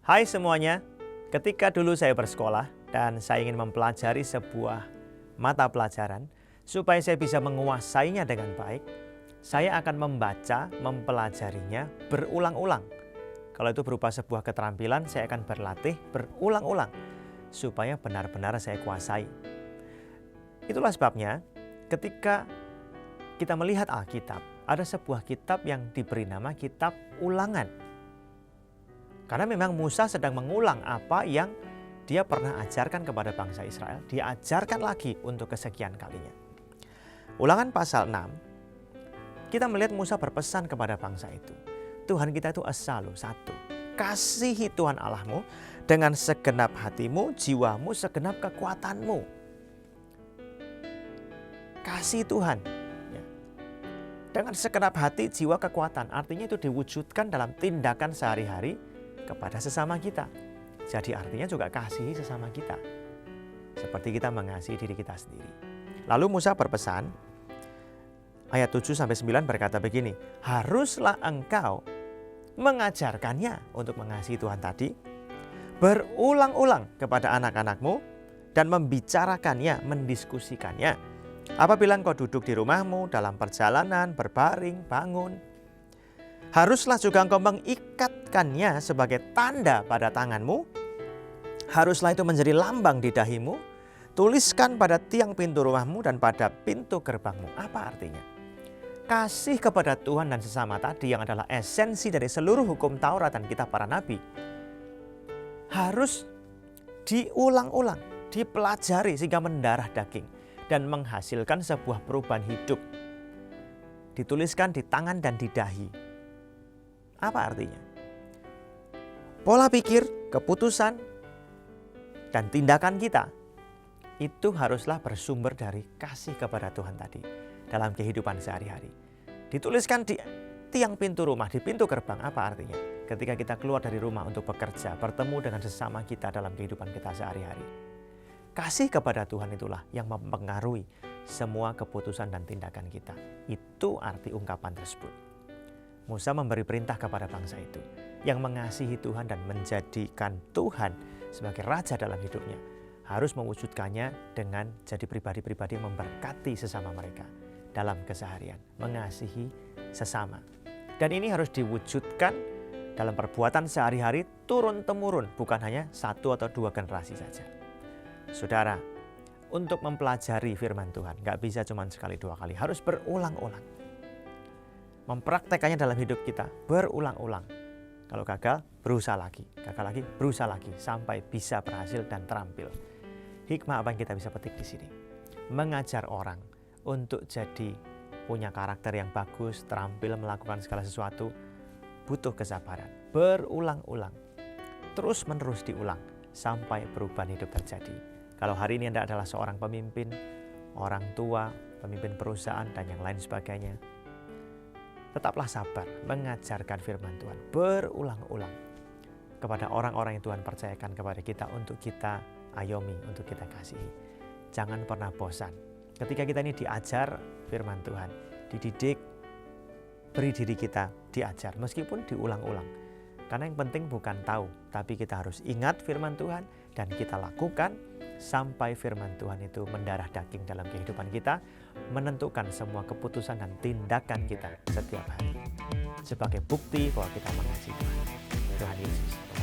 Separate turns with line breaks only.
Hai semuanya, ketika dulu saya bersekolah dan saya ingin mempelajari sebuah mata pelajaran supaya saya bisa menguasainya dengan baik, saya akan membaca, mempelajarinya berulang-ulang. Kalau itu berupa sebuah keterampilan, saya akan berlatih berulang-ulang supaya benar-benar saya kuasai. Itulah sebabnya ketika kita melihat Alkitab, ada sebuah kitab yang diberi nama kitab Ulangan. Karena memang Musa sedang mengulang apa yang dia pernah ajarkan kepada bangsa Israel. Dia ajarkan lagi untuk kesekian kalinya. Ulangan pasal 6, kita melihat Musa berpesan kepada bangsa itu. Tuhan kita itu esa loh, satu. Kasihi Tuhan Allahmu dengan segenap hatimu, jiwamu, segenap kekuatanmu. Kasih Tuhan. Ya. Dengan segenap hati, jiwa, kekuatan. Artinya itu diwujudkan dalam tindakan sehari-hari kepada sesama kita. Jadi artinya juga kasihi sesama kita. Seperti kita mengasihi diri kita sendiri. Lalu Musa berpesan, ayat 7-9 berkata begini, haruslah engkau mengajarkannya untuk mengasihi Tuhan tadi, berulang-ulang kepada anak-anakmu dan membicarakannya, mendiskusikannya. Apabila engkau duduk di rumahmu, dalam perjalanan, berbaring, bangun, haruslah juga engkau mengikatkannya sebagai tanda pada tanganmu. Haruslah itu menjadi lambang di dahimu. Tuliskan pada tiang pintu rumahmu dan pada pintu gerbangmu. Apa artinya? Kasih kepada Tuhan dan sesama tadi yang adalah esensi dari seluruh hukum Taurat dan kitab para nabi. Harus diulang-ulang, dipelajari sehingga mendarah daging dan menghasilkan sebuah perubahan hidup. Dituliskan di tangan dan di dahi. Apa artinya? Pola pikir, keputusan, dan tindakan kita itu haruslah bersumber dari kasih kepada Tuhan tadi dalam kehidupan sehari-hari. Dituliskan di tiang pintu rumah, di pintu gerbang. Apa artinya? Ketika kita keluar dari rumah untuk bekerja, bertemu dengan sesama kita dalam kehidupan kita sehari-hari. Kasih kepada Tuhan itulah yang mempengaruhi semua keputusan dan tindakan kita. Itu arti ungkapan tersebut. Musa memberi perintah kepada bangsa itu yang mengasihi Tuhan dan menjadikan Tuhan sebagai raja dalam hidupnya. Harus mewujudkannya dengan jadi pribadi-pribadi yang memberkati sesama mereka dalam keseharian. Mengasihi sesama. Dan ini harus diwujudkan dalam perbuatan sehari-hari turun-temurun. Bukan hanya 1 atau 2 generasi saja. Saudara, untuk mempelajari firman Tuhan gak bisa cuma sekali 2 kali. Harus berulang-ulang. Mempraktekannya dalam hidup kita berulang-ulang. Kalau gagal, berusaha lagi. Gagal lagi, berusaha lagi. Sampai bisa berhasil dan terampil. Hikmah apa yang kita bisa petik di sini? Mengajar orang untuk jadi punya karakter yang bagus, terampil melakukan segala sesuatu, butuh kesabaran. Berulang-ulang. Terus-menerus diulang sampai perubahan hidup terjadi. Kalau hari ini Anda adalah seorang pemimpin, orang tua, pemimpin perusahaan, dan yang lain sebagainya, tetaplah sabar mengajarkan firman Tuhan berulang-ulang kepada orang-orang yang Tuhan percayakan kepada kita untuk kita ayomi, untuk kita kasihi. Jangan pernah bosan. Ketika kita ini diajar firman Tuhan, dididik, beri diri kita diajar meskipun diulang-ulang. Karena yang penting bukan tahu, tapi kita harus ingat firman Tuhan dan kita lakukan sampai firman Tuhan itu mendarah daging dalam kehidupan kita, menentukan semua keputusan dan tindakan kita setiap hari sebagai bukti bahwa kita mengasihi Tuhan. Tuhan Yesus.